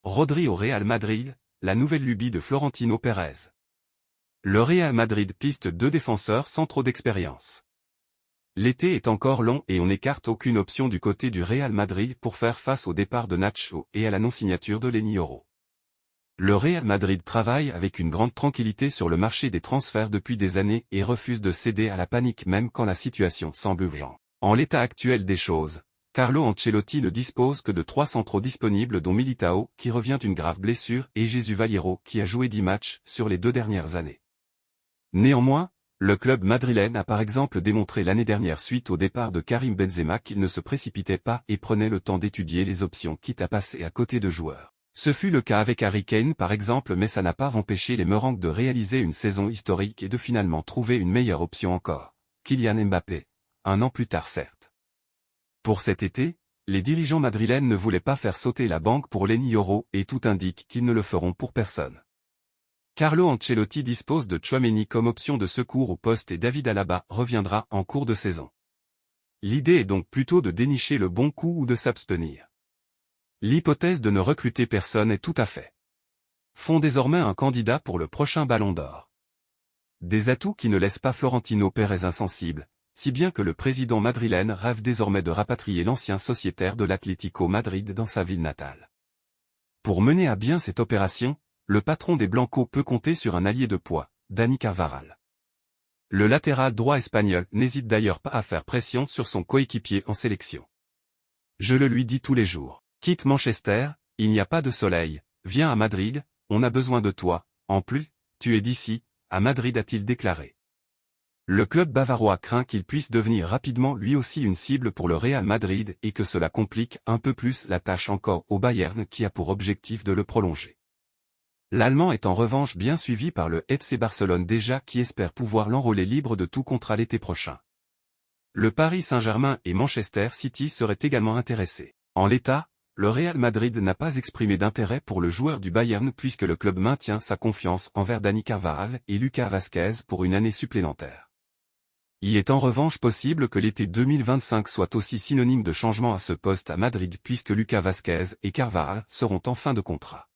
Rodri au Real Madrid, la nouvelle lubie de Florentino Pérez. Le Real Madrid piste 2 défenseurs sans trop d'expérience. L'été est encore long et on n'écarte aucune option du côté du Real Madrid pour faire face au départ de Nacho et à la non-signature de Leny Yoro. Le Real Madrid travaille avec une grande tranquillité sur le marché des transferts depuis des années et refuse de céder à la panique même quand la situation semble urgente. En l'état actuel des choses, Carlo Ancelotti ne dispose que de 3 centraux disponibles dont Militao qui revient d'une grave blessure et Jesús Vallejo qui a joué 10 matchs sur les 2 dernières années. Néanmoins, le club madrilène a par exemple démontré l'année dernière suite au départ de Karim Benzema qu'il ne se précipitait pas et prenait le temps d'étudier les options quitte à passer à côté de joueurs. Ce fut le cas avec Harry Kane par exemple mais ça n'a pas empêché les Merengues de réaliser une saison historique et de finalement trouver une meilleure option encore, Kylian Mbappé, un an plus tard certes. Pour cet été, les dirigeants madrilènes ne voulaient pas faire sauter la banque pour Leny Yoro et tout indique qu'ils ne le feront pour personne. Carlo Ancelotti dispose de Tchouaméni comme option de secours au poste et David Alaba reviendra en cours de saison. L'idée est donc plutôt de dénicher le bon coup ou de s'abstenir. L'hypothèse de ne recruter personne est tout à fait. Font désormais un candidat pour le prochain Ballon d'Or. Des atouts qui ne laissent pas Florentino Pérez insensible, si bien que le président madrilène rêve désormais de rapatrier l'ancien sociétaire de l'Atlético Madrid dans sa ville natale. Pour mener à bien cette opération, le patron des Blancos peut compter sur un allié de poids, Dani Carvajal. Le latéral droit espagnol n'hésite d'ailleurs pas à faire pression sur son coéquipier en sélection. Je le lui dis tous les jours. Quitte Manchester, il n'y a pas de soleil, viens à Madrid, on a besoin de toi, en plus, tu es d'ici, à Madrid a-t-il déclaré. Le club bavarois craint qu'il puisse devenir rapidement lui aussi une cible pour le Real Madrid et que cela complique un peu plus la tâche encore au Bayern qui a pour objectif de le prolonger. L'Allemand est en revanche bien suivi par le FC Barcelone déjà qui espère pouvoir l'enrôler libre de tout contrat l'été prochain. Le Paris Saint-Germain et Manchester City seraient également intéressés. En l'état, le Real Madrid n'a pas exprimé d'intérêt pour le joueur du Bayern puisque le club maintient sa confiance envers Dani Carvajal et Lucas Vazquez pour une année supplémentaire. Il est en revanche possible que l'été 2025 soit aussi synonyme de changement à ce poste à Madrid puisque Lucas Vazquez et Carvajal seront en fin de contrat.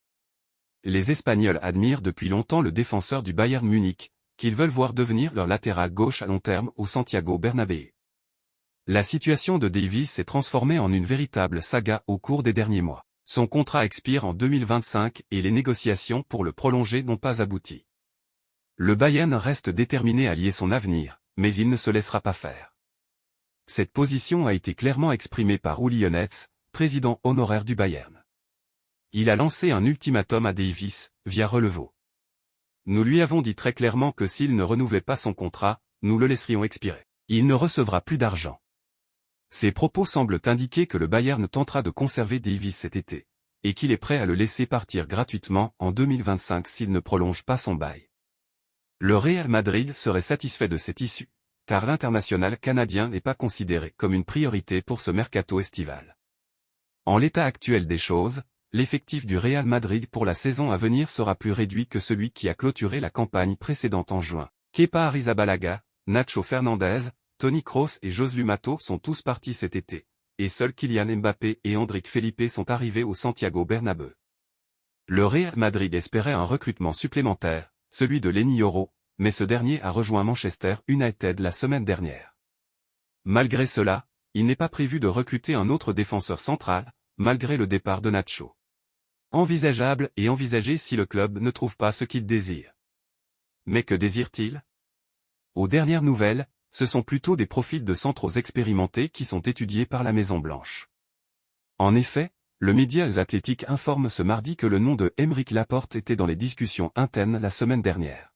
Les Espagnols admirent depuis longtemps le défenseur du Bayern Munich, qu'ils veulent voir devenir leur latéral gauche à long terme au Santiago Bernabéu. La situation de Davies s'est transformée en une véritable saga au cours des derniers mois. Son contrat expire en 2025 et les négociations pour le prolonger n'ont pas abouti. Le Bayern reste déterminé à lier son avenir, mais il ne se laissera pas faire. Cette position a été clairement exprimée par Uli Hoeneß, président honoraire du Bayern. Il a lancé un ultimatum à Davies, via Relevo. Nous lui avons dit très clairement que s'il ne renouvelait pas son contrat, nous le laisserions expirer. Il ne recevra plus d'argent. Ces propos semblent indiquer que le Bayern tentera de conserver Davies cet été, et qu'il est prêt à le laisser partir gratuitement en 2025 s'il ne prolonge pas son bail. Le Real Madrid serait satisfait de cette issue, car l'international canadien n'est pas considéré comme une priorité pour ce mercato estival. En l'état actuel des choses, l'effectif du Real Madrid pour la saison à venir sera plus réduit que celui qui a clôturé la campagne précédente en juin. Kepa Arrizabalaga, Nacho Fernandez, Toni Kroos et Josu Mato sont tous partis cet été, et seuls Kylian Mbappé et Endrick Felipe sont arrivés au Santiago Bernabéu. Le Real Madrid espérait un recrutement supplémentaire, celui de Leny Yoro, mais ce dernier a rejoint Manchester United la semaine dernière. Malgré cela, il n'est pas prévu de recruter un autre défenseur central, malgré le départ de Nacho. Envisageable et envisagé si le club ne trouve pas ce qu'il désire. Mais que désire-t-il? Aux dernières nouvelles, ce sont plutôt des profils de centraux expérimentés qui sont étudiés par la Maison-Blanche. En effet, le média Athletic informe ce mardi que le nom de Aymeric Laporte était dans les discussions internes la semaine dernière.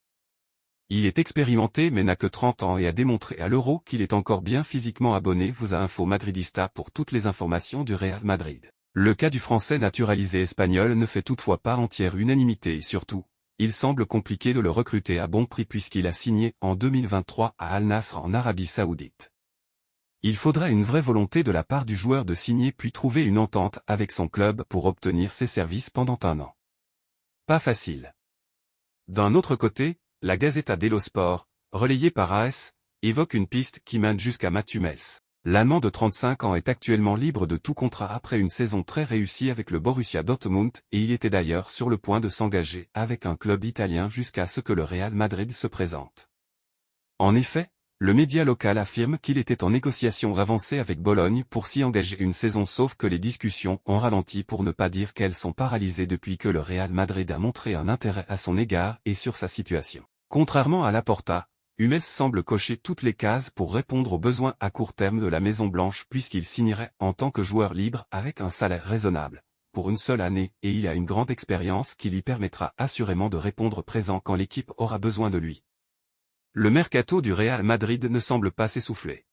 Il est expérimenté mais n'a que 30 ans et a démontré à l'Euro qu'il est encore bien physiquement. Abonnez-vous à Info Madridista pour toutes les informations du Real Madrid. Le cas du Français naturalisé espagnol ne fait toutefois pas entière unanimité et surtout, il semble compliqué de le recruter à bon prix puisqu'il a signé en 2023 à Al Nasr en Arabie Saoudite. Il faudrait une vraie volonté de la part du joueur de signer puis trouver une entente avec son club pour obtenir ses services pendant un an. Pas facile. D'un autre côté, la Gazzetta dello Sport, relayée par AS, évoque une piste qui mène jusqu'à Mats Hummels. L'Allemand de 35 ans est actuellement libre de tout contrat après une saison très réussie avec le Borussia Dortmund et il était d'ailleurs sur le point de s'engager avec un club italien jusqu'à ce que le Real Madrid se présente. En effet, le média local affirme qu'il était en négociation avancée avec Bologne pour s'y engager une saison sauf que les discussions ont ralenti pour ne pas dire qu'elles sont paralysées depuis que le Real Madrid a montré un intérêt à son égard et sur sa situation. Contrairement à Laporta, Hummels semble cocher toutes les cases pour répondre aux besoins à court terme de la Maison-Blanche puisqu'il signerait en tant que joueur libre avec un salaire raisonnable, pour une seule année et il a une grande expérience qui lui permettra assurément de répondre présent quand l'équipe aura besoin de lui. Le mercato du Real Madrid ne semble pas s'essouffler.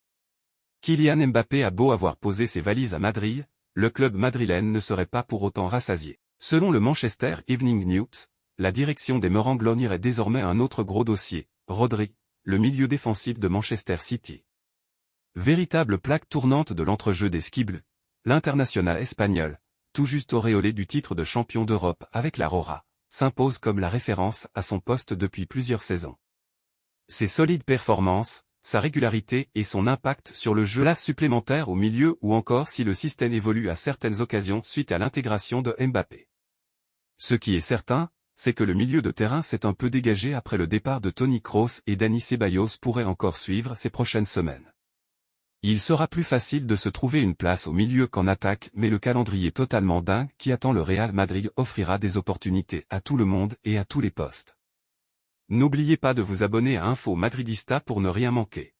Kylian Mbappé a beau avoir posé ses valises à Madrid, le club madrilène ne serait pas pour autant rassasié. Selon le Manchester Evening News, la direction des Merangles irait désormais un autre gros dossier, Rodri, le milieu défensif de Manchester City. Véritable plaque tournante de l'entrejeu des Skibles, l'international espagnol, tout juste auréolé du titre de champion d'Europe avec la Rora, s'impose comme la référence à son poste depuis plusieurs saisons. Ses solides performances, sa régularité et son impact sur le jeu place supplémentaire au milieu ou encore si le système évolue à certaines occasions suite à l'intégration de Mbappé. Ce qui est certain, c'est que le milieu de terrain s'est un peu dégagé après le départ de Toni Kroos et Dani Ceballos pourrait encore suivre ces prochaines semaines. Il sera plus facile de se trouver une place au milieu qu'en attaque mais le calendrier totalement dingue qui attend le Real Madrid offrira des opportunités à tout le monde et à tous les postes. N'oubliez pas de vous abonner à Info Madridista pour ne rien manquer.